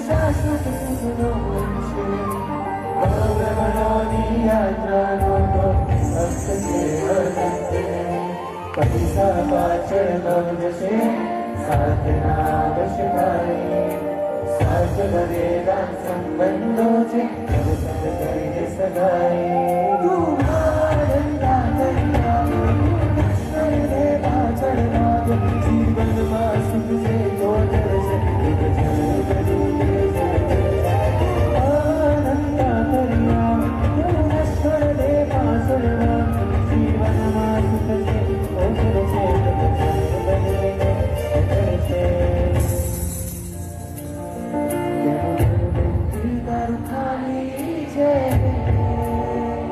शाश्वत सुखनो वंशे भवभवनानि यात्रा नको भक्तसे अनंते पैसा पाचड़ मौजसे साधना वशकारी साथ भरेला संबंधो छे सत करीने सगाई तू आनंदा करिया ईश्वर ने पाचड़ लागे जीवन में सुख से जोड़ से एक जल जरूर आनंदा करिया ईश्वर ने पाचड़